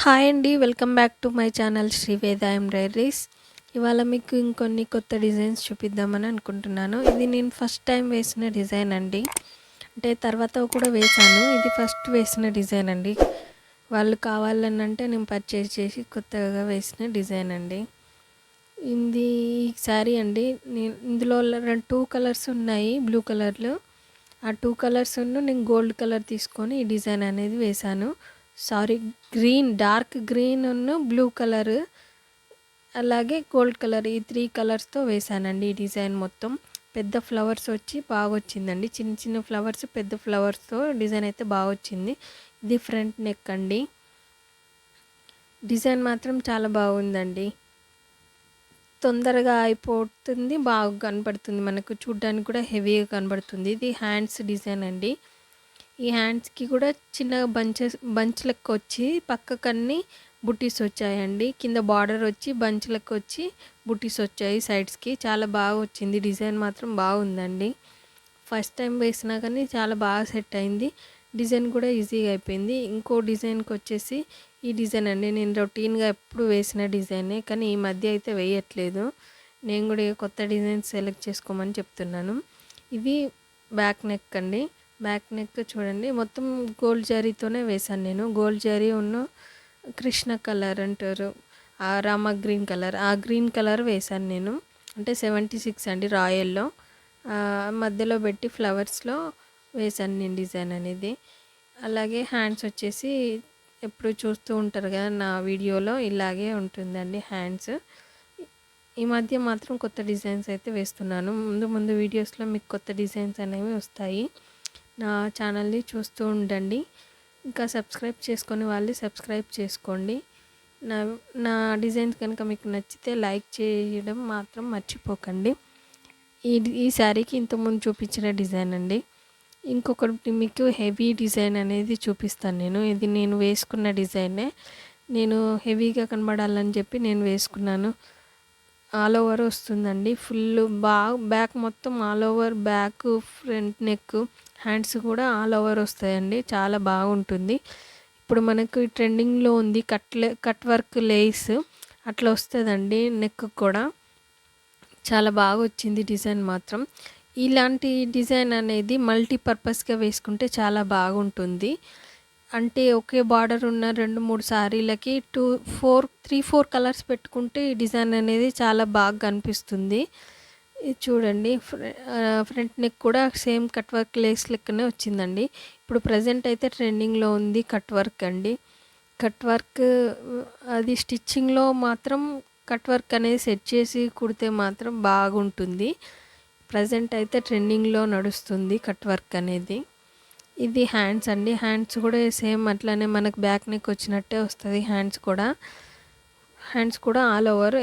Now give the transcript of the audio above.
Hi అండి, welcome back to my channel Sri Veda embroideries. ఇవాళ మీకు ఇంకొన్ని కొత్త డిజైన్స్ చూపిద్దామని అనుకుంటున్నాను. ఇది నేను ఫస్ట్ టైం వేసిన డిజైన్ అండి. అంటే తర్వాత కూడా వేశాను, ఇది ఫస్ట్ వేసిన డిజైన్ అండి. వాళ్ళు కావాలని అంటే నేను పర్చేస్ చేసి కొత్తగా వేసిన డిజైన్ అండి. ఇది శారీ అండి. నేను ఇందులో 2 కలర్స్ ఉన్నాయి, బ్లూ కలర్లో. ఆ 2 కలర్స్ నేను గోల్డ్ కలర్ తీసుకొని ఈ డిజైన్ అనేది వేశాను. Sorry, green, dark green blue colour, అలాగే గోల్డ్ కలర్, ఈ 3 కలర్స్తో వేశానండి ఈ డిజైన్ మొత్తం. పెద్ద ఫ్లవర్స్ వచ్చి బాగా వచ్చిందండి, చిన్న చిన్న ఫ్లవర్స్ పెద్ద ఫ్లవర్స్తో డిజైన్ అయితే బాగా వచ్చింది. ఇది ఫ్రంట్ నెక్ అండి. డిజైన్ మాత్రం చాలా బాగుందండి, తొందరగా అయిపోతుంది, బాగా కనబడుతుంది, మనకు చూడ్డానికి కూడా హెవీగా కనబడుతుంది. ఇది హ్యాండ్స్ డిజైన్ అండి. ఈ హ్యాండ్స్కి కూడా చిన్న బంచ్ లెక్క వచ్చి పక్కకన్నీ బుటీస్ వచ్చాయండి. కింద బార్డర్ వచ్చి బంచ్ లెక్క వచ్చి బుటీస్ వచ్చాయి సైడ్స్కి. చాలా బాగా వచ్చింది, డిజైన్ మాత్రం బాగుందండి. ఫస్ట్ టైం వేసినా కానీ చాలా బాగా సెట్ అయింది. డిజైన్ కూడా ఈజీగా అయిపోయింది. ఇంకో డిజైన్కి వచ్చేసి ఈ డిజైన్ అండి. నేను రొటీన్గా ఎప్పుడు వేసిన డిజైనే, కానీ ఈ మధ్య అయితే వేయట్లేదు. నేను కూడా కొత్త డిజైన్ సెలెక్ట్ చేసుకోమని చెప్తున్నాను. ఇది బ్యాక్ నెక్ అండి. బ్యాక్ నెక్ చూడండి, మొత్తం గోల్డ్ జరీతోనే వేశాను నేను. గోల్డ్ జరీ కృష్ణ కలర్ అంటారు, ఆ రామ గ్రీన్ కలర్, ఆ గ్రీన్ కలర్ వేశాను నేను. అంటే 76 అండి, రాయల్లో మధ్యలో పెట్టి ఫ్లవర్స్లో వేశాను నేను డిజైన్ అనేది. అలాగే హ్యాండ్స్ వచ్చేసి ఎప్పుడు చూస్తూ ఉంటారు కదా నా వీడియోలో, ఇలాగే ఉంటుందండి హ్యాండ్స్. ఈ మధ్య మాత్రం కొత్త డిజైన్స్ అయితే వేస్తున్నాను. ముందు వీడియోస్లో మీకు కొత్త డిజైన్స్ అనేవి వస్తాయి. నా ఛానల్ని చూస్తూ ఉండండి. ఇంకా సబ్స్క్రైబ్ చేసుకొని వాళ్ళు సబ్స్క్రైబ్ చేసుకోండి. నా డిజైన్స్ కనుక మీకు నచ్చితే లైక్ చేయడం మాత్రం మర్చిపోకండి. ఈ శారీకి ఇంతకుముందు చూపించిన డిజైన్ అండి. ఇంకొకటి మీకు హెవీ డిజైన్ అనేది చూపిస్తాను నేను. ఇది నేను వేసుకున్న డిజైనే, నేను హెవీగా కనబడాలని చెప్పి నేను వేసుకున్నాను. ఆల్ ఓవర్ వస్తుందండి, ఫుల్ బ్యాక్ మొత్తం all over, back, front neck, hands కూడా ఆల్ ఓవర్ వస్తాయండి. చాలా బాగుంటుంది. ఇప్పుడు మనకు ట్రెండింగ్లో ఉంది కట్ వర్క్ లేస్, అట్లా వస్తుందండి నెక్ కూడా. చాలా బాగా వచ్చింది డిజైన్ మాత్రం. ఇలాంటి డిజైన్ అనేది మల్టీపర్పస్గా వేసుకుంటే చాలా బాగుంటుంది. అంటే ఒకే బార్డర్ ఉన్న 2-3 శారీలకి 3-4 కలర్స్ పెట్టుకుంటే ఈ డిజైన్ అనేది చాలా బాగా కనిపిస్తుంది. ఇది చూడండి, ఫ్రంట్ నెక్ కూడా సేమ్ కట్ వర్క్ లేస్ లెక్కనే వచ్చిందండి. ఇప్పుడు ప్రజెంట్ అయితే ట్రెండింగ్లో ఉంది కట్ వర్క్ అండి. కట్ వర్క్ అది స్టిచ్చింగ్లో మాత్రం కట్ వర్క్ అనేది సెట్ చేసి కుడితే మాత్రం బాగుంటుంది. ప్రజెంట్ అయితే ట్రెండింగ్లో నడుస్తుంది కట్ వర్క్ అనేది. ఇది హ్యాండ్స్ అండి. హ్యాండ్స్ కూడా సేమ్ అట్లానే మనకు బ్యాక్ నెక్ వచ్చినట్టే వస్తుంది. హ్యాండ్స్ కూడా ఆల్ ఓవర్